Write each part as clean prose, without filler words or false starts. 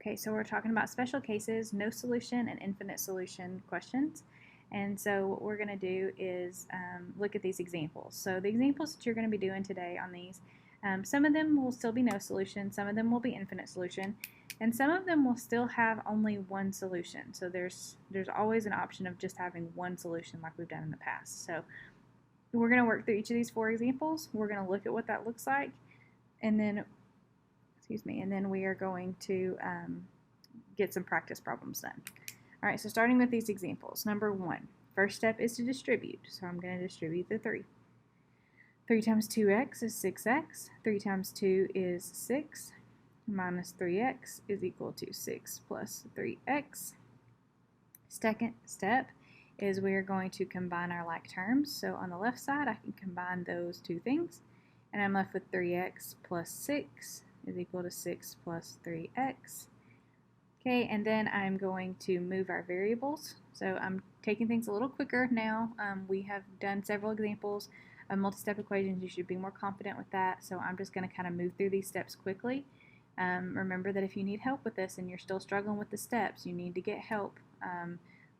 Okay, so we're talking about special cases, no solution and infinite solution questions. And so what we're going to do is look at these examples. So the examples that you're going to be doing today on these, some of them will still be no solution, some of them will be infinite solution, and some of them will still have only one solution. So there's always an option of just having one solution like we've done in the past. So we're going to work through each of these 4 examples. We're going to look at what that looks like, and then we are going to get some practice problems done. All right, so starting with these examples. Number 1, first step is to distribute. So I'm going to distribute the 3. 3 times 2x is 6x. 3 times 2 is 6. Minus 3x is equal to 6 plus 3x. Second step is we are going to combine our like terms. So on the left side, I can combine those 2 things, and I'm left with 3x plus 6 is equal to 6 plus 3x. Okay, and then I'm going to move our variables. So I'm taking things a little quicker now. We have done several examples of multi-step equations. You should be more confident with that. So I'm just going to kind of move through these steps quickly. Remember that if you need help with this and you're still struggling with the steps, you need to get help.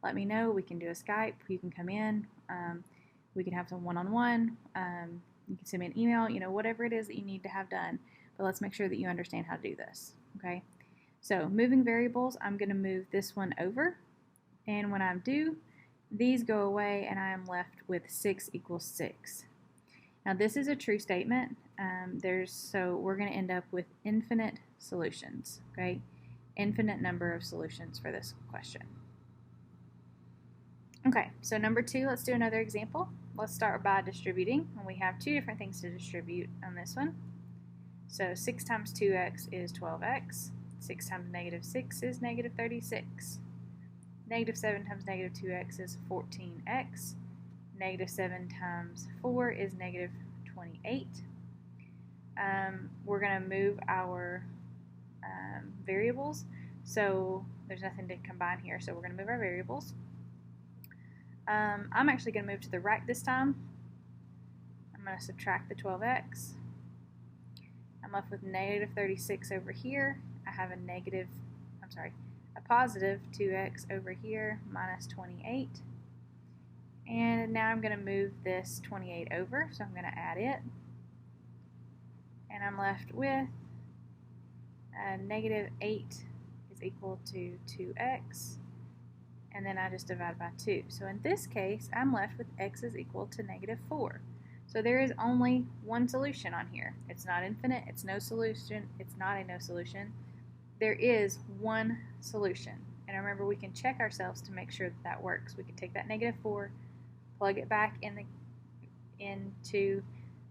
Let me know. We can do a Skype. You can come in. We can have some one-on-one. You can send me an email, whatever it is that you need to have done. But let's make sure that you understand how to do this, okay? So moving variables, I'm going to move this one over, and when I do, these go away, and I am left with 6 equals 6. Now this is a true statement, so we're going to end up with infinite solutions, okay? Infinite number of solutions for this question. Okay, so number 2, let's do another example. Let's start by distributing, and we have 2 different things to distribute on this one. So 6 times 2x is 12x. 6 times negative 6 is negative 36. Negative 7 times negative 2x is 14x. Negative 7 times 4 is negative 28. We're going to move our variables. So there's nothing to combine here, so we're going to move our variables. I'm actually going to move to the right this time. I'm going to subtract the 12x. I'm left with negative 36 over here. I have a positive 2x over here minus 28. And now I'm going to move this 28 over, so I'm going to add it. And I'm left with negative 8 is equal to 2x. And then I just divide by 2. So in this case, I'm left with x is equal to negative 4. So there is only one solution on here. It's not infinite, it's no solution, it's not a no solution. There is one solution. And remember, we can check ourselves to make sure that that works. We can take that negative 4, plug it back into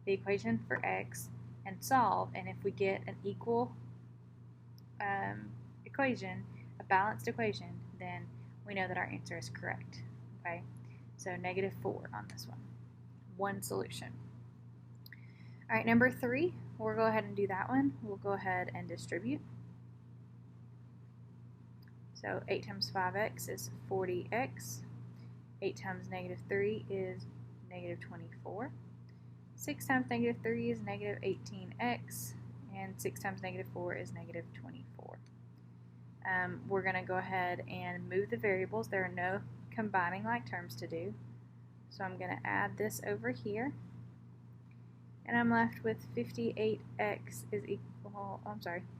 the equation for x, and solve. And if we get an equal equation, a balanced equation, then we know that our answer is correct. Okay, so negative 4 on this one. One solution. All right, number 3, we'll go ahead and do that one. We'll go ahead and distribute. So 8 times 5x is 40x. 8 times negative 3 is negative 24. 6 times negative 3 is negative 18x. And 6 times negative 4 is negative 24. We're going to go ahead and move the variables. There are no combining like terms to do. So I'm going to add this over here, and I'm left with 58x is equal,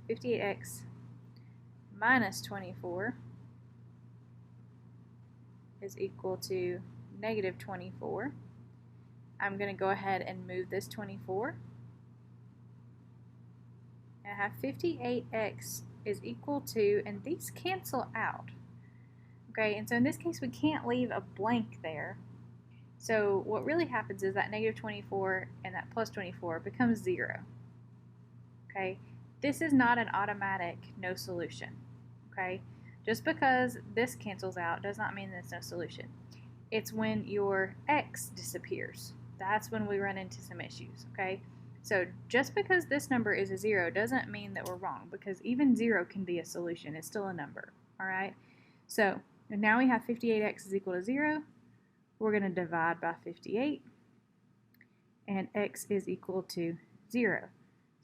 58x minus 24 is equal to negative 24. I'm going to go ahead and move this 24. And I have 58x is equal to, and these cancel out. Okay, and so in this case we can't leave a blank there. So what really happens is that negative 24 and that plus 24 becomes 0. Okay, this is not an automatic no solution. Okay, just because this cancels out does not mean there's no solution. It's when your x disappears. That's when we run into some issues. Okay, so just because this number is a 0 doesn't mean that we're wrong, because even 0 can be a solution. It's still a number. All right, so now we have 58x is equal to 0. We're going to divide by 58, and x is equal to 0.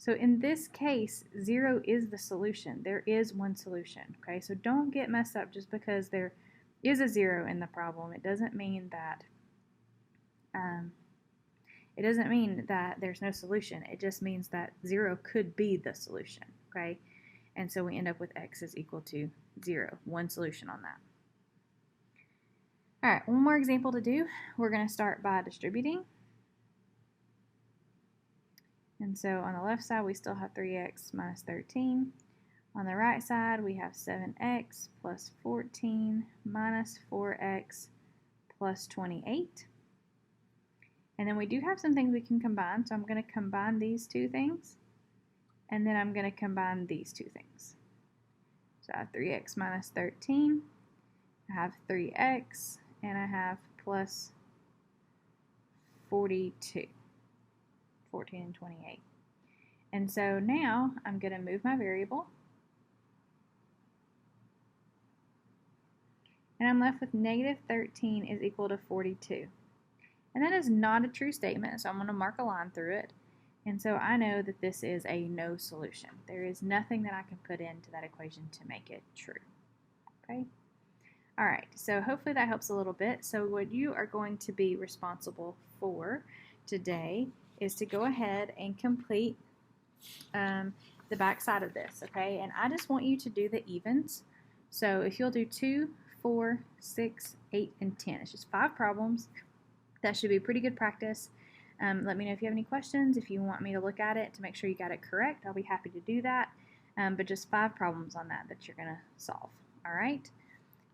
So in this case, 0 is the solution. There is one solution, okay? So don't get messed up just because there is a 0 in the problem. It doesn't mean that there's no solution. It just means that 0 could be the solution, okay? And so we end up with x is equal to 0, one solution on that. All right, one more example to do. We're going to start by distributing. And so on the left side, we still have 3x minus 13. On the right side, we have 7x plus 14 minus 4x plus 28. And then we do have some things we can combine, so I'm going to combine these two things, and then I'm going to combine these two things. So I have 3x minus 13, I have 3x, and I have plus 42. 14 and 28. And so now I'm going to move my variable. And I'm left with negative 13 is equal to 42. And that is not a true statement, so I'm going to mark a line through it. And so I know that this is a no solution. There is nothing that I can put into that equation to make it true. Okay? All right, so hopefully that helps a little bit. So what you are going to be responsible for today is to go ahead and complete the back side of this, okay? And I just want you to do the evens. So if you'll do 2, 4, 6, 8, and 10. It's just 5 problems. That should be pretty good practice. Let me know if you have any questions. If you want me to look at it to make sure you got it correct, I'll be happy to do that. But just 5 problems on that you're going to solve. All right?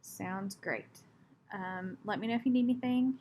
Sounds great. Let me know if you need anything.